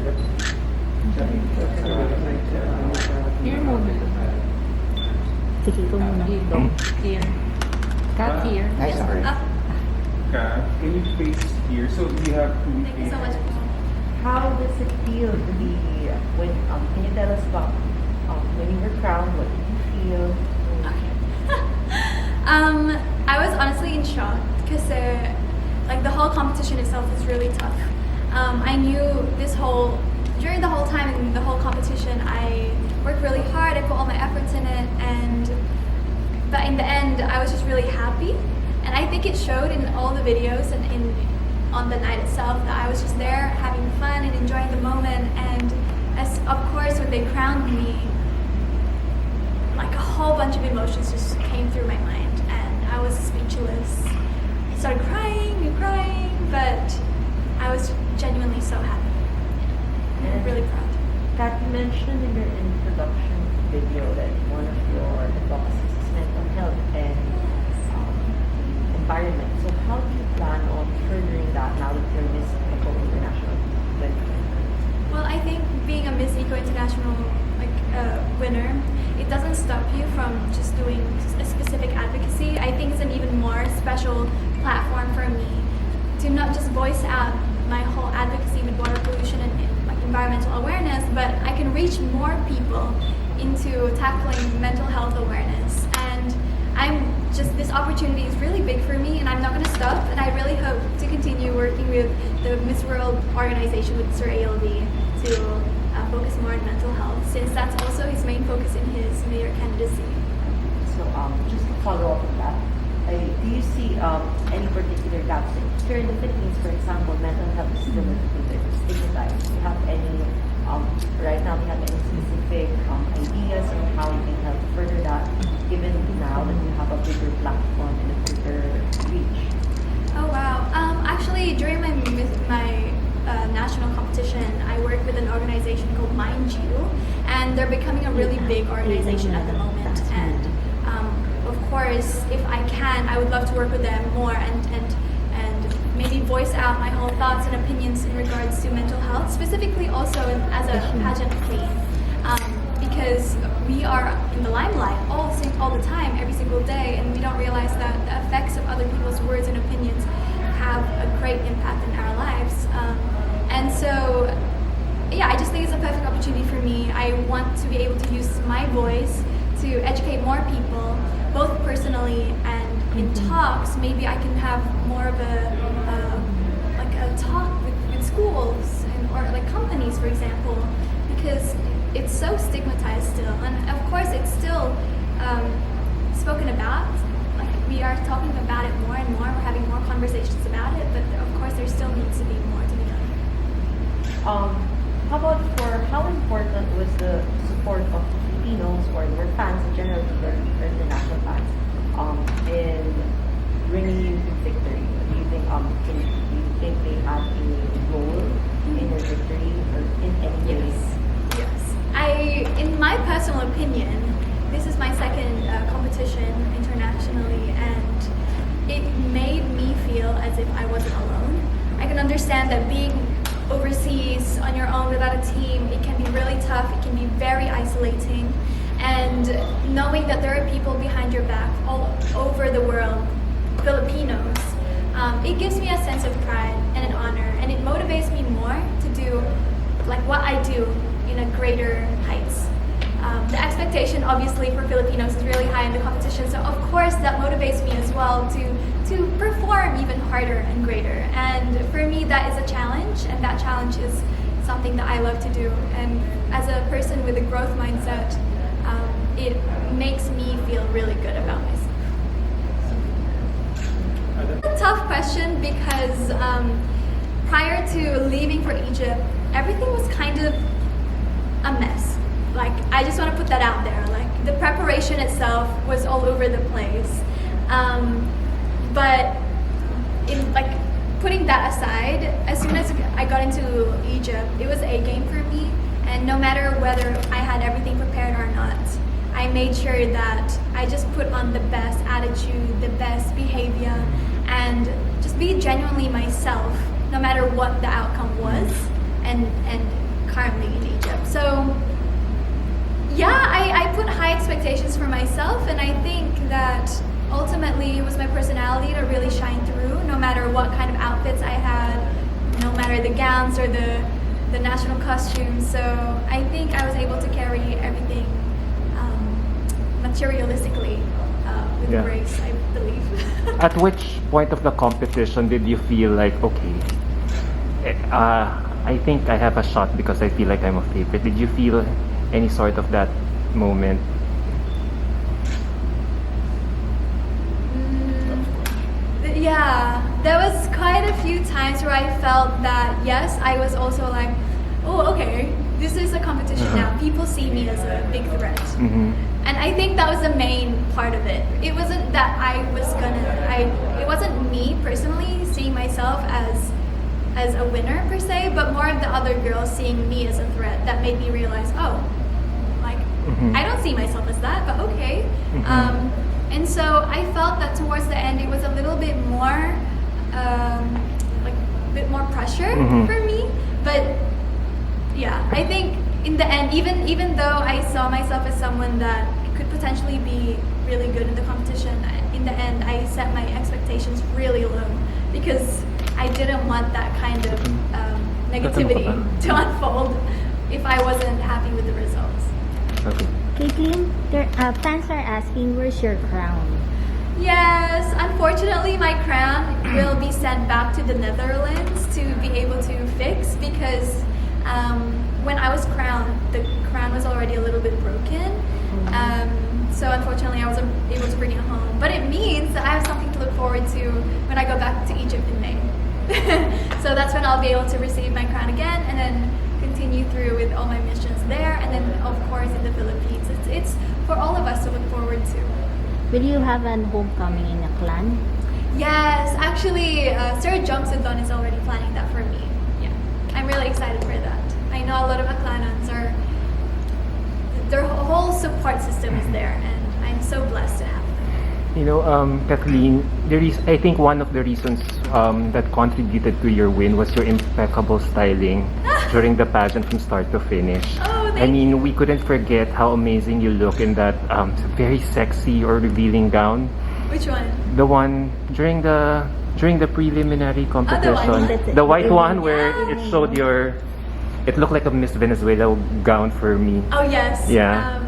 Here muna. Sige, ito muna. Dito. Here. Cut here. Ay, sorry. Can you face here? So you have to. Thank you so much. How does it feel to be when? Can you tell us about when you were crowned? What did you feel? I was honestly in shock because like the whole competition itself was really tough. I knew during the whole time in the whole competition, I worked really hard. I put all my efforts in it, but in the end, I was just really happy. And I think it showed in all the videos and on the night itself that I was just there having fun and enjoying the moment. And of course, when they crowned me, like a whole bunch of emotions just came through my mind, and I was speechless. I started crying and crying, but I was genuinely so happy. I'm really proud. Kat, you mentioned in your introduction video that one of your advocacies is mental health and environment. So how do you plan on furthering that now that you're Miss Eco International 2020? Well, I think being a Miss Eco International winner, it doesn't stop you from just doing a specific advocacy. I think it's an even more special platform for me to not just voice out my whole advocacy with water pollution and environmental awareness, but I can reach more people into tackling mental health awareness. And this opportunity is really big for me, and I'm not going to stop. And I really hope to continue working with the Miss World organization with Sir ALD to focus more on mental health, since that's also his main focus in his mayor candidacy. So just to follow up on that, do you see any particular gaps? Here in the Philippines, for example, mental health is still stigmatized. Do you have any, right now, do you have any specific ideas on how you can help further that, given now that you have a bigger platform and a bigger reach? Oh wow! Actually, during my national competition, I worked with an organization called Mind You, and they're becoming a really big organization at the moment. And of course, if I can, I would love to work with them more and maybe voice out my whole thoughts and opinions in regards to mental health, specifically also as a pageant queen, because we are in the limelight all the time, every single day, and we don't realize that the effects of other people's words and opinions have a great impact in our lives. And so, yeah, I just think it's a perfect opportunity for me. I want to be able to use my voice to educate more people, both personally and in talks. Maybe I can have more of a talk with schools or like companies, for example, because it's so stigmatized still, and of course it's still spoken about. Like, we are talking about it more and more. We're having more conversations about it, but of course there still needs to be more to be done. How important was the support of Filipinos or your fans in general, your international fans, in bringing you to victory? Do you think they had a role in your victory or in any way? Yes. In my personal opinion, this is my second competition internationally, and it made me feel as if I wasn't alone. I can understand that being overseas on your own without a team, it can be really tough, it can be very isolating, and knowing that there are people behind your back all over the world, Filipinos, it gives me a sense of pride and an honor, and it motivates me more to do like what I do in a greater heights. The expectation obviously for Filipinos is really high in the competition, so of course that motivates me as well to perform even harder and greater. And for me, that is a challenge, and that challenge is something that I love to do. And as a person with a growth mindset, it makes me feel really good about myself. A tough question because prior to leaving for Egypt, everything was kind of a mess. Like, I just want to put that out there. Like, the preparation itself was all over the place. But in like putting that aside, as soon as I got into Egypt, it was a game for me. And no matter whether I had everything prepared or not, I made sure that I just put on the best attitude, the best behavior, and just be genuinely myself, no matter what the outcome was. And currently in Egypt. So yeah, I put high expectations for myself, and I think that ultimately it was my personality to really shine through, no matter what kind of outfits I had, no matter the gowns or the national costumes. So I think I was able to carry everything materialistically with Yeah. grace, I believe. At which point of the competition did you feel like, okay, I think I have a shot because I feel like I'm a favorite? Did you feel any sort of that moment? Yeah, there was quite a few times where I felt that, yes, I was also like, oh, okay, this is a competition now. People see me as a big threat. Mm-hmm. And I think that was the main part of it. It wasn't that it wasn't me personally seeing myself as a winner per se, but more of the other girls seeing me as a threat that made me realize, oh, like, I don't see myself as that, but okay. And so I felt that towards the end, it was a little bit more, like, a bit more pressure for me. But yeah, I think in the end, even though I saw myself as someone that could potentially be really good in the competition, in the end, I set my expectations really low because I didn't want that kind of negativity to unfold if I wasn't happy with the results. Okay. Kathleen, fans are asking, where's your crown? Yes, unfortunately, my crown will be sent back to the Netherlands to be able to fix because when I was crowned, the crown was already a little bit broken. So unfortunately, I wasn't able to bring it home. But it means that I have something to look forward to when I go back to Egypt in May. So that's when I'll be able to receive my crown again and then continue through with all my missions there. And then, of course, in the Philippines. It's for all of us to look forward to. Will you have an homecoming in a clan? Yes, actually, Sir Jung Sudon is already planning that for me. Yeah, I'm really excited for that. I know a lot of Aklanans their whole support system is there, and I'm so blessed to have them. You know, Kathleen, I think one of the reasons that contributed to your win was your impeccable styling during the pageant from start to finish. Oh, I mean, we couldn't forget how amazing you look in that very sexy or revealing gown. Which one? The one during the preliminary competition. one. The white one where it showed it looked like a Miss Venezuela gown for me. Oh yes. Yeah.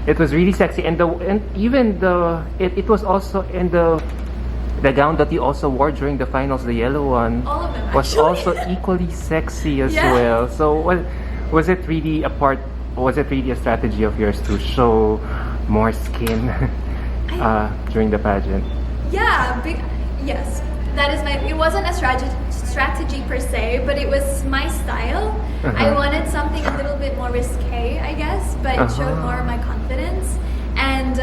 It was really sexy, and it was also in the gown that you also wore during the finals, the yellow one, All of them, was actually. also equally sexy as Yeah. well. So was it really a strategy of yours to show more skin during the pageant? Yeah. Yes. That is it wasn't a strategy per se, but it was my style. I wanted something a little bit more risque, I guess, but it showed more of my confidence. And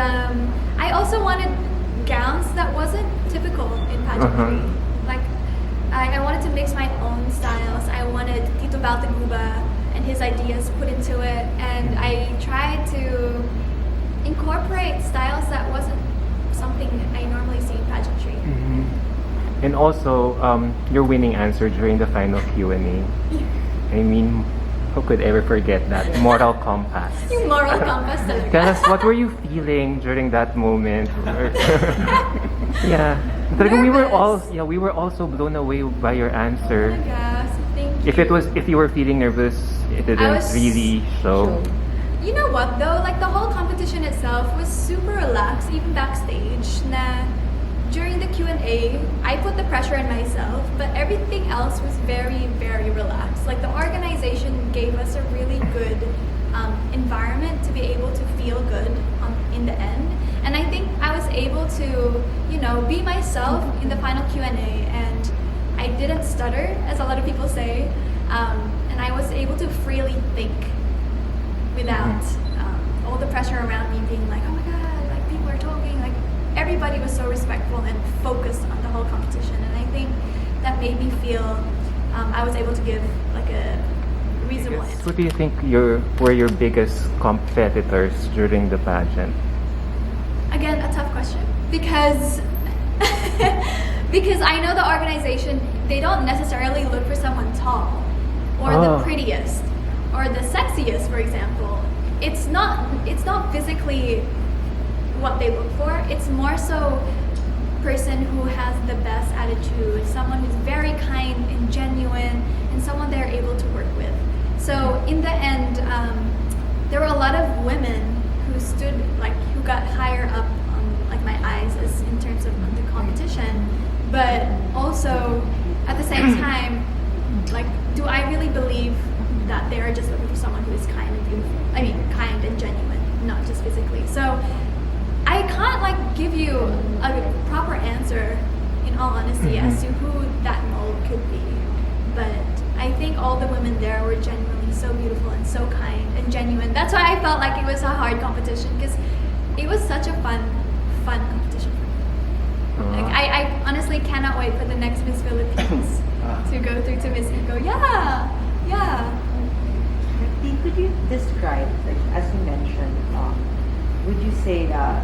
I also wanted gowns that wasn't typical in pageantry. Like, I wanted to mix my own styles. I wanted Tito Baltaguba and his ideas put into it, and I tried to incorporate styles that wasn't something I normally see in pageantry. And also, your winning answer during the final Q&A. I mean, who could ever forget that? Moral compass. Yung moral compass talaga. Tell us, what were you feeling during that moment? Yeah. Talagang we were all so blown away by your answer. Yes, thank you. If you were feeling nervous, it didn't really show. You know what though? Like the whole competition itself was super relaxed, even backstage. Na during the Q&A, I put the pressure on myself, but everything else was very, very relaxed. Like the organization gave us a really good environment to be able to feel good in the end. And I think I was able to, be myself in the final Q&A, and I didn't stutter, as a lot of people say, and I was able to freely think without all the pressure around me being like, oh my god, like people are talking, like everybody was so respectful and focused on the whole competition, and I think that made me feel I was able to give like a reasonable answer. Who do you think were your biggest competitors during the pageant? Again, a tough question because because I know the organization, they don't necessarily look for someone tall or the prettiest or the sexiest, for example, it's not physically what they look for. It's more so person who has the best attitude, someone who's very kind and genuine, and someone they're able to work with. So in the end, there were a lot of women who stood, like, who got higher up on, like, my eyes as in terms of the competition, but also at the same time, like, do I really believe that they are just looking for someone who is kind and beautiful? I mean, kind and genuine, not just physically. So I can't, like, give you a proper answer in all honesty as to who that mold could be, but I think all the women there were genuinely so beautiful and so kind and genuine. That's why I felt like it was a hard competition, because it was such a fun competition for me. Like, I honestly cannot wait for the next Miss Philippines to go through to Miss Eco. Yeah. Could you describe, like, as you mentioned, would you say that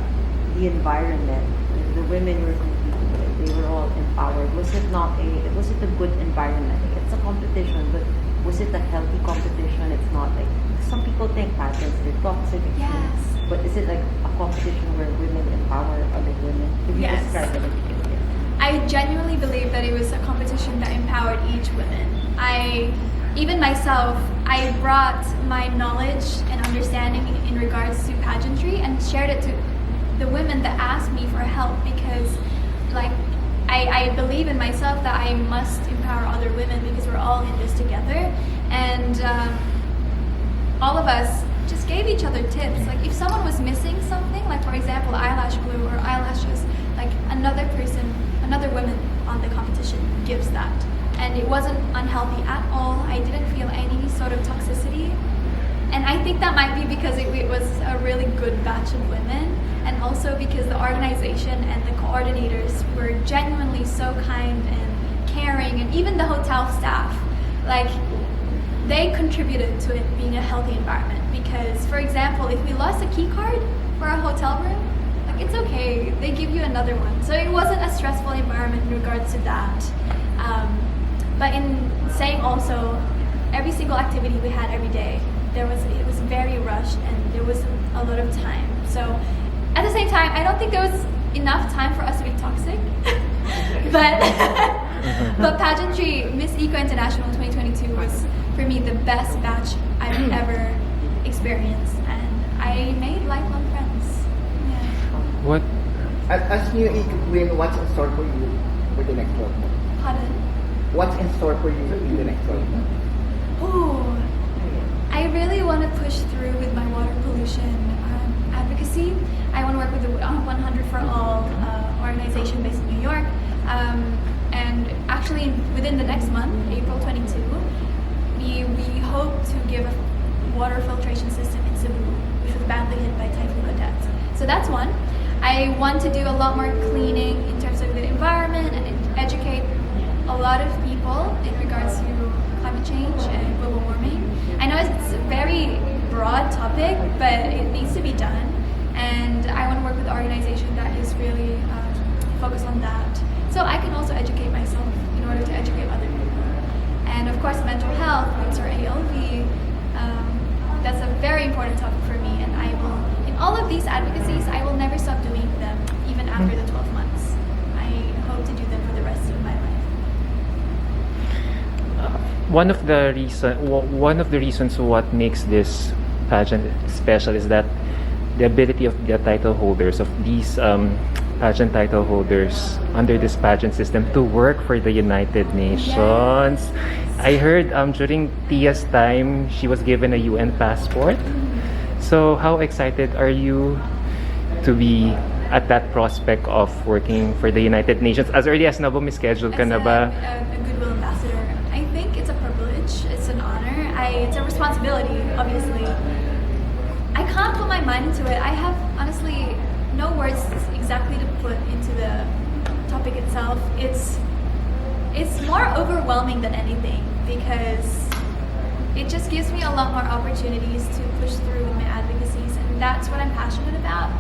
the environment, the women you were competing with, they were all empowered? Was it a good environment? Like, it's a competition, but was it a healthy competition? It's not like, some people think pageants are toxic. Yes. But is it like a competition where women empower other women? Could you Yes. describe it? I genuinely believe that it was a competition that empowered each woman. Even myself, I brought my knowledge and understanding in regards to pageantry and shared it to the women that asked me for help, because, like, I believe in myself that I must empower other women, because we're all in this together, and all of us just gave each other tips. Like, if someone was missing something, like, for example, eyelash glue or eyelashes, like, another woman on the competition gives that, and it wasn't unhealthy at all. I didn't feel any sort of toxicity, and I think that might be because it was a really good batch of women, and also because the organization and the coordinators were genuinely so kind and caring, and even the hotel staff, like, they contributed to it being a healthy environment. Because, for example, if we lost a key card for a hotel room, like, it's okay, they give you another one. So it wasn't a stressful environment in regards to that. But in saying also, every single activity we had every day, it was very rushed, and there was a lot of time. So at the same time, I don't think there was enough time for us to be toxic. But pageantry, Miss Eco International 2022 was, for me, the best batch I've ever experienced, and I made lifelong friends. Yeah. What? As new queen, what's in store for you for the next 12 months? Pardon? What's in store for you in the next 12 months? Oh, I really want to push through with my water pollution advocacy. I want to work with the 100 for All organization based in New York. And actually, within the next month, April 22, we hope to give a water filtration system in Cebu, which was badly hit by Typhoon Odette. So that's one. I want to do a lot more cleaning in terms of the environment and educate a lot of people in regards to climate change and global warming. I know it's a very broad topic, but it needs to be done. And I want to work with an organization that is really focused on that. So I can also educate myself in order to educate other people. And of course, mental health, or ALV, that's a very important topic for me. And I will, in all of these advocacies, I will never stop doing them, even after the 12 months. I hope to do them for the rest of my life. One of the reasons what makes this pageant special is that the ability of the title holders of these pageant title holders under this pageant system to work for the United Nations. Yes. I heard during Tia's time she was given a UN passport. So how excited are you to be at that prospect of working for the United Nations? As early as na ba, may schedule ka na ba? As a goodwill ambassador, I think it's a privilege, it's an honor, it's a responsibility, obviously. I can't put my mind into it. I have, honestly, no words exactly to put into the topic itself. It's more overwhelming than anything, because it just gives me a lot more opportunities to push through with my advocacies, and that's what I'm passionate about.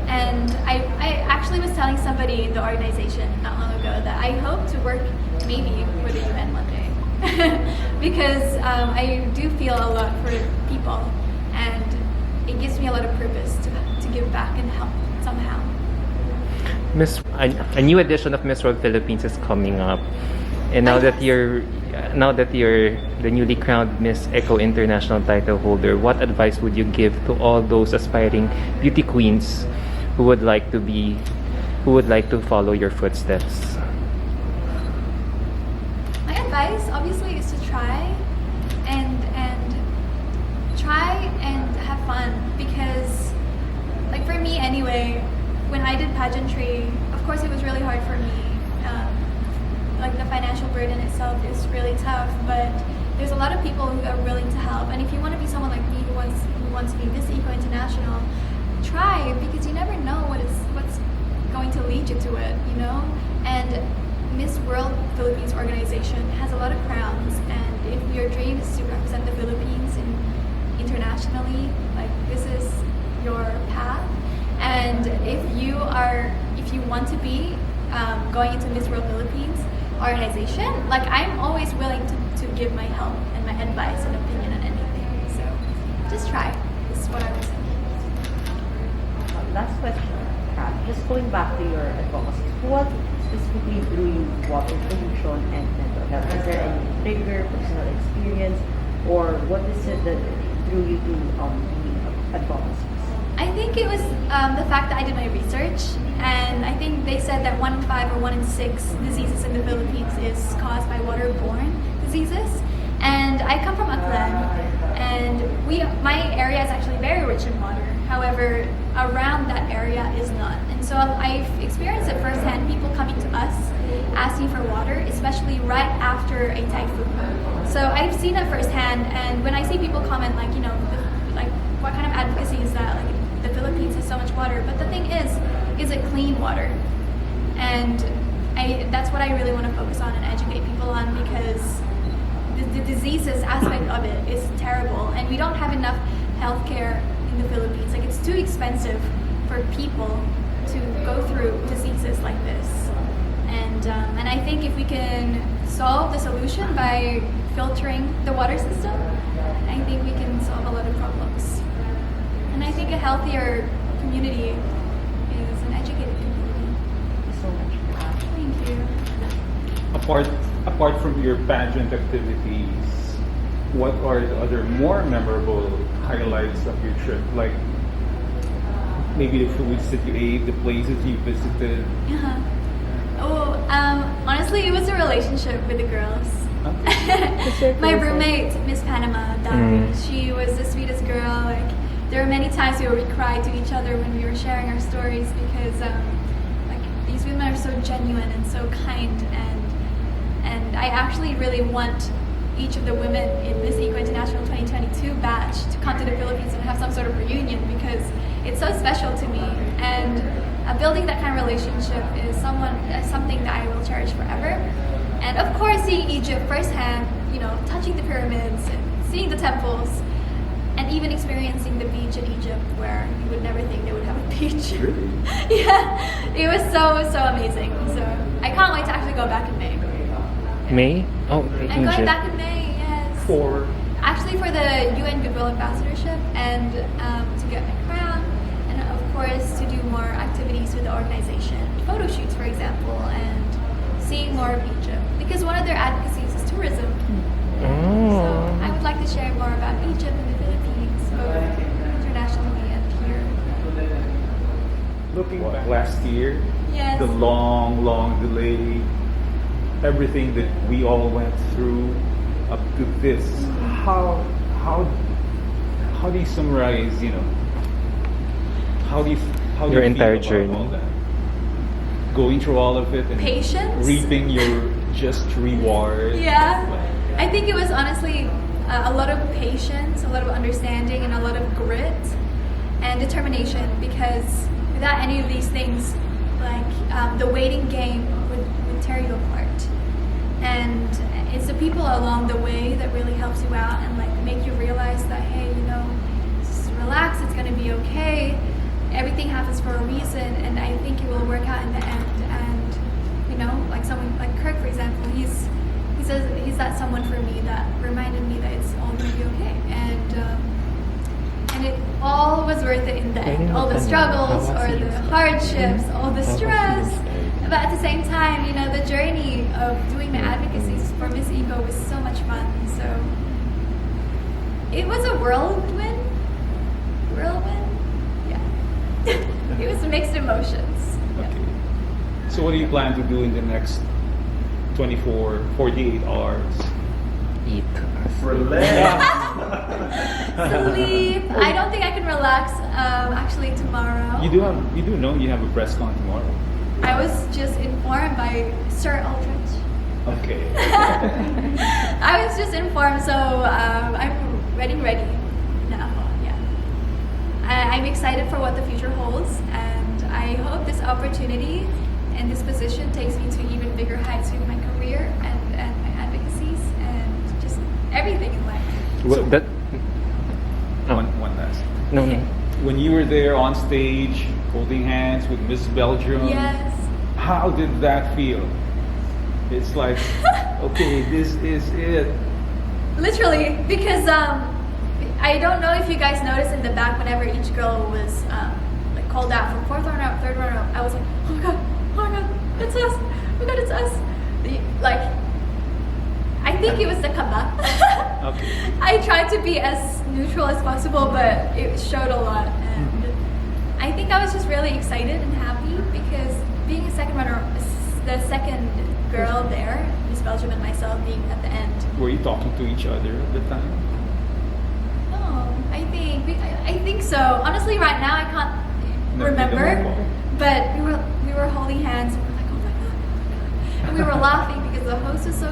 And I actually was telling somebody in the organization not long ago that I hope to work maybe for the UN one day. because I do feel a lot for people, and it gives me a lot of purpose to give back and help somehow. A new edition of Miss World Philippines is coming up, and now that you're the newly crowned Miss Eco International title holder, what advice would you give to all those aspiring beauty queens who would like to follow your footsteps? My advice, obviously, is to try and have fun, because, like, for me anyway, when I did pageantry, of course it was really hard for me. Like, the financial burden itself is really tough, but there's a lot of people who are willing to help. And if you want to be someone like me who wants to be Miss Eco International, try, because you never know what's going to lead you to it, you know? And Miss World Philippines organization has a lot of crowns, and if your dream is to represent the Philippines internationally, like, this is your path. And if you want to be going into Miss World Philippines organization, like, I'm always willing to give my help and my advice and opinion on anything. So just try. This is what I would say. Last question, Kat. Just going back to your advocacy, what specifically drew you to water pollution and mental health? Is there any trigger, personal experience, or what is it that drew you to the advocacy? I think it was the fact that I did my research, and I think they said that 1 in 5 or 1 in 6 diseases in the Philippines is caused by waterborne diseases. And I come from Aklan, and my area is actually very rich in water. However, around that area is not. And so I've experienced it firsthand, people coming to us asking for water, especially right after a typhoon. So I've seen it firsthand, and when I see people comment, like, you know, like, what kind of advocacy is that? Like, the Philippines has so much water, but the thing is it clean water? And that's what I really want to focus on and educate people on, because the diseases aspect of it is terrible, and we don't have enough healthcare in the Philippines. Like, it's too expensive for people to go through diseases like this. And I think if we can solve the solution by filtering the water system, I think we can solve a lot of problems. And I think a healthier community is an educated community. Thank you so much, Kat. Thank you. Apart from your pageant activities, what are the other more memorable highlights of your trip? Like, maybe the foods that you ate, the places you visited. Honestly, it was a relationship with the girls. My roommate, Miss Panama, she was the sweetest girl. Like, there were many times where we cried to each other when we were sharing our stories, because like, these women are so genuine and so kind, and I actually really want each of the women in Miss Eco International 2022 batch to come to the Philippines and have some sort of reunion, because it's so special to me. And building that kind of relationship is something that I will cherish forever. And of course, seeing Egypt firsthand, you know, touching the pyramids and seeing the temples, and even experiencing the beach in Egypt, where you would never think they would have a beach. Really? Yeah, it was so amazing. So I can't wait to actually go back in May. May? Oh, I'm going back in May, yes. Actually, for the UN Goodwill Ambassadorship, and to get my crown, and of course to do more activities with the organization, photo shoots, for example, and seeing more of Egypt, because one of their advocacies is tourism. So I would like to share more about Egypt and the Philippines, both internationally and here. Looking back last year, Yes. the long delay, everything that we all went through up to this. How do you summarize, you know, how do you Your entire feel about journey. all that? Going through all of it and Patience. reaping your just reward. Yeah, I think it was honestly a lot of patience, a lot of understanding, and a lot of grit and determination, because without any of these things, like, the waiting game would tear you apart. And it's the people along the way that really helps you out and, like, make you realize that, hey, you know, just relax, it's gonna be okay. Everything happens for a reason, and I think it will work out in the end. And, you know, like someone like Kirk, for example, he's that someone for me that reminded me that it's all gonna be okay, and it all was worth it in the end. All the struggles or the hardships, all the stress. But at the same time, you know, the journey of doing my advocacies for Miss Eco was so much fun. So it was a whirlwind. Yeah. It was mixed emotions. Yeah. Okay. So what do you plan to do in the next 24, 48 hours? Eat. Sleep. I don't think I can relax. Actually, tomorrow. You do know you have a press con tomorrow. I was just informed by Sir Aldrich. Okay. I was just informed, so I'm ready now. Yeah. I'm excited for what the future holds, and I hope this opportunity and this position takes me to even bigger heights with my career and my advocacies and just everything in life. Well, that. Oh. One last. No. When you were there on stage holding hands with Miss Belgium, Yes. how did that feel? It's like, okay, this is it. Literally, because I don't know if you guys noticed in the back whenever each girl was like called out from fourth runner up, third runner up, I was like, oh my god, it's us, oh my god, it's us. Like, I think it was the kaba. Okay. I tried to be as neutral as possible, but it showed a lot, and I think I was just really excited and happy because being a second runner, the second girl there, Miss Belgium and myself being at the end. Were you talking to each other at the time? Oh, I think so. Honestly, right now I can't No, you don't remember, recall. but we were holding hands and we were like, oh my god, and we were laughing because the host was so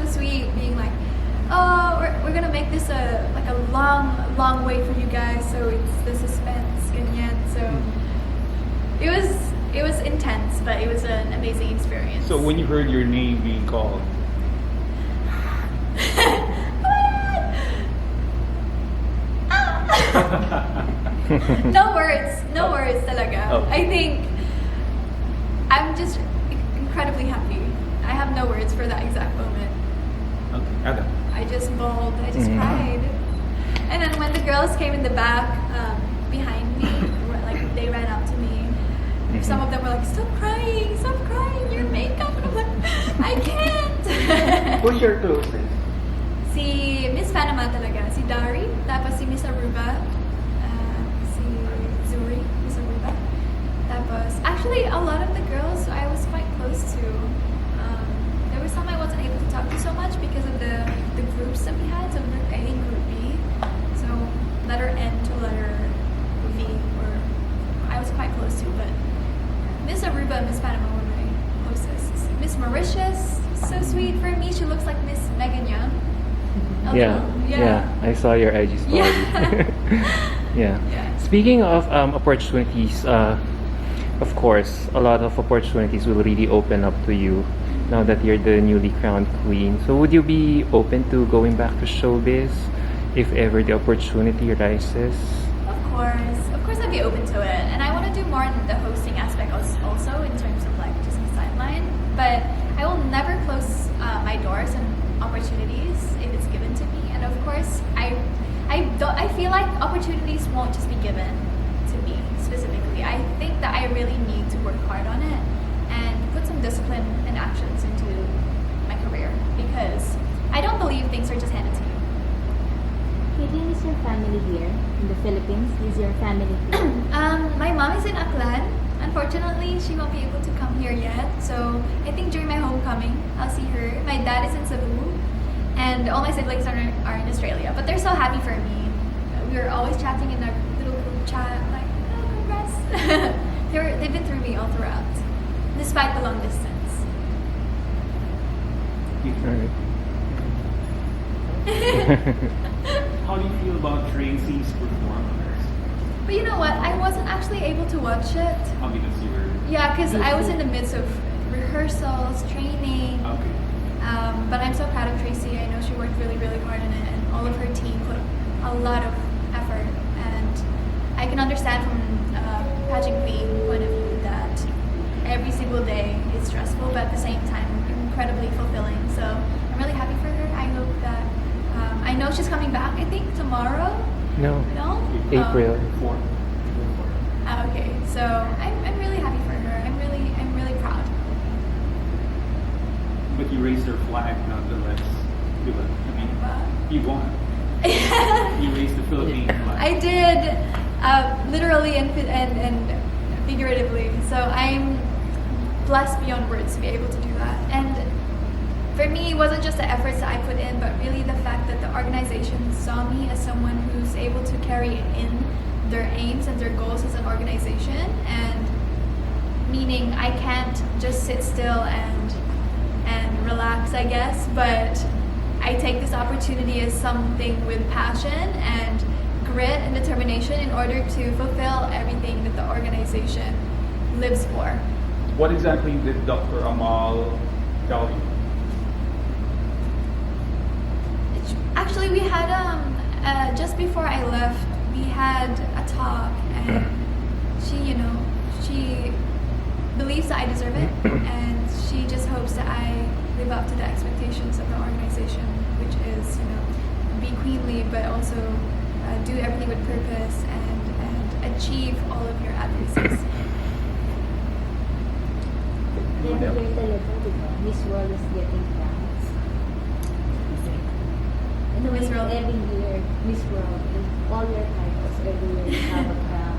sweet, being like, oh, we're gonna make this a long wait for you guys, so it's the suspense, ganyan. So it was intense, but it was an amazing experience. So when you heard your name being called, no words talaga. Oh. I think I'm just incredibly happy. I have no words for that exact moment. okay, Adam. I just bawled, I just cried. And then when the girls came in the back behind me, like they ran up to me. Some of them were like, stop crying, your makeup. And I'm like, I can't. Who's your closest? Si Miss Panama talaga, si Dari, tapos si Miss Aruba, si Zuri, Miss Aruba. Tapos, actually, a lot of the girls I was quite close to. There was some I wasn't able to talk to so much because of the groups that we had, so Group A and Group B. So, letter N to letter V, were I was quite close to, but Miss Aruba and Miss Panama were my closest. Miss Mauritius, so sweet for me. She looks like Miss Megan Young. A Yeah, little, yeah. I saw your IG story. Yeah. Yeah. Speaking of opportunities, of course, a lot of opportunities will really open up to you now that you're the newly crowned queen. So would you be open to going back to showbiz if ever the opportunity rises? Of course I'd be open to it. And I want to do more in the hosting aspect also in terms of like just the sideline. But I will never close my doors and opportunities if it's given to me. And of course, I feel like opportunities won't just be given to me specifically. I think that I really need to work hard on it and put some discipline and actions into my career because I don't believe things are just handed to you. Kathleen, is your family here in the Philippines? Is your family here? My mom is in Aklan. Unfortunately, she won't be able to come here yet. So I think during my homecoming, I'll see her. My dad is in Cebu, and all my siblings are in Australia. But they're so happy for me. We were always chatting in our little group chat, like, oh, congrats. They've been through me all throughout, despite the long distance. Alright. How do you feel about Tracy's performance? But you know what? I wasn't actually able to watch it. Oh, because you were... Yeah, because I was in the midst of rehearsals, training. Okay. But I'm so proud of Tracy. I know she worked really, really hard on it, and all of her team put a lot of effort. And I can understand from pageant queen point of view that every single day is stressful, but at the same time incredibly fulfilling. So I'm really happy for her. No. No? April. Okay, so I'm really happy for her. I'm really proud. But you raised her flag nonetheless. Diba? I mean, you won. You raised the Philippine flag. I did, literally and figuratively. So I'm blessed beyond words to be able to do that. And for me, it wasn't just the efforts that I put in, but really the fact that the organization saw me as someone who's able to carry in their aims and their goals as an organization. And meaning I can't just sit still and relax, I guess, but I take this opportunity as something with passion and grit and determination in order to fulfill everything that the organization lives for. What exactly did Dr. Amal tell you? Actually, we had just before I left, we had a talk, and she believes that I deserve it, and she just hopes that I live up to the expectations of the organization, which is, be queenly, but also do everything with purpose and achieve all of your advocacies. Every year talaga, di ba? Miss World is getting crowns. Anyway, Miss World. every year, Miss World, and all your titles, every year you have a crown.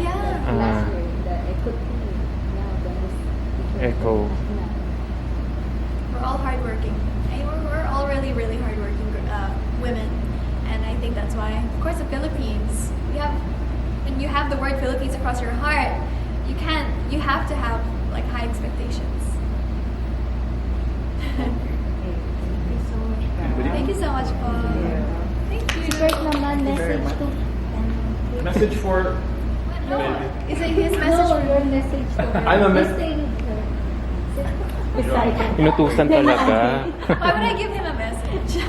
Yeah. Last year, the Eco Queen. Now, the Miss Eco. We're all hardworking. We're all really, really hardworking women, and I think that's why, of course, the Philippines. When you have the word Philippines across your heart, you have to have like high expectations. Thank you so much, Paul. Thank you. Si Kurt naman, message to... Message for... No, is it his message? No, your message to her. I'm a Please stay with her. Beside her. Inutusan talaga. Why would I give him a message?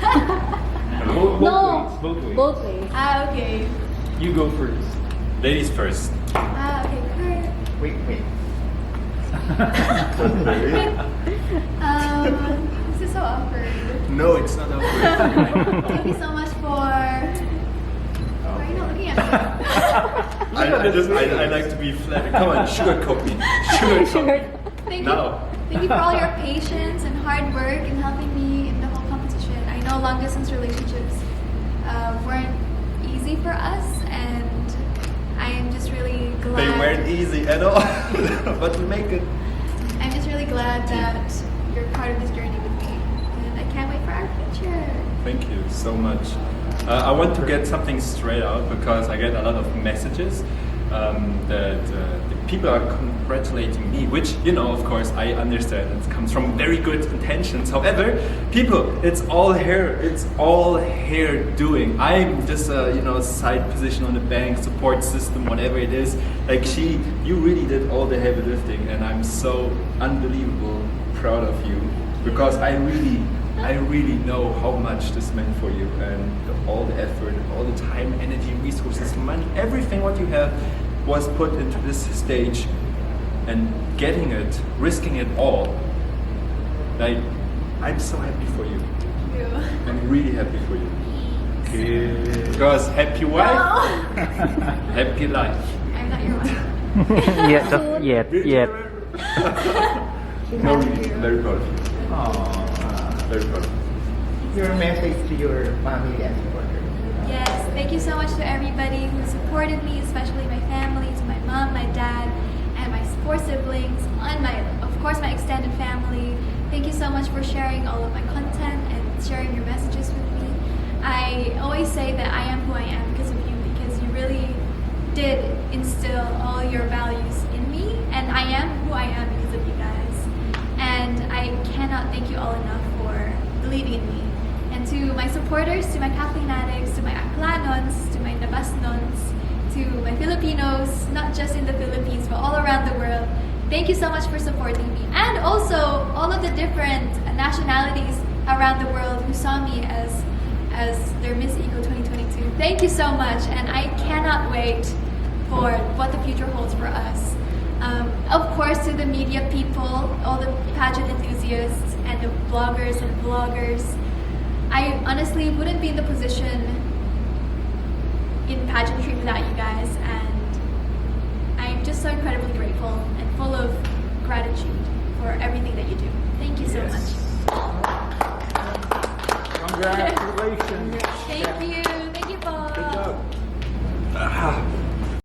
Both No, ways. Both ways. both ways. Okay. You go first. Ladies first. Okay, Kurt. Wait. This is so awkward. No, it's not awkward. Thank you so much for... Why are you not looking at me? I like to be flat. Come on, sugarcoat me. Sugarcoat me. Thank Now. Thank you for all your patience and hard work in helping me in the whole competition. I know long distance relationships weren't easy for us, and I am just really glad. They weren't easy at all, but we make it. I'm just really glad that you're part of this journey with me, and I can't wait for our future. Thank you so much. I want to get something straight out because I get a lot of messages that the people are congratulating me, which, of course, I understand. It comes from very good intentions. However, people, it's all hair doing. I'm just a, side position on the bank, support system, whatever it is. Like you really did all the heavy lifting, and I'm so unbelievable proud of you because I really know how much this meant for you, and all the effort, all the time, energy, resources, money, everything what you have was put into this stage, and getting it, risking it all. Like, I'm so happy for you. Thank you. I'm really happy for you. Because happy wife, happy life. I'm not your wife. Yet. No, really, very proud of you. Very proud of you. Your message to your family and supporters. Yes, thank you so much to everybody who supported me, especially my family, to my mom, my dad, and my 4 siblings, and of course my extended family. Thank you so much for sharing all of my content and sharing your messages with me. I always say that I am who I am because of you, because you really did instill all your values in me, and I am who I am because of you guys. And I cannot thank you all enough for believing in me. And to my supporters, to my Kathleen addicts, to my Aklanons, to my Nabasnons, to my Filipinos, not just in the Philippines, but all around the world, thank you so much for supporting me. And also, all of the different nationalities around the world who saw me as their Miss Eco 2022. Thank you so much, and I cannot wait for what the future holds for us. Of course, to the media people, all the pageant enthusiasts, and the bloggers and vloggers, I honestly wouldn't be in the position without you guys, and I'm just so incredibly grateful and full of gratitude for everything that you do. Thank you so much. Congratulations. Thank you. Thank you, Bob. Good job.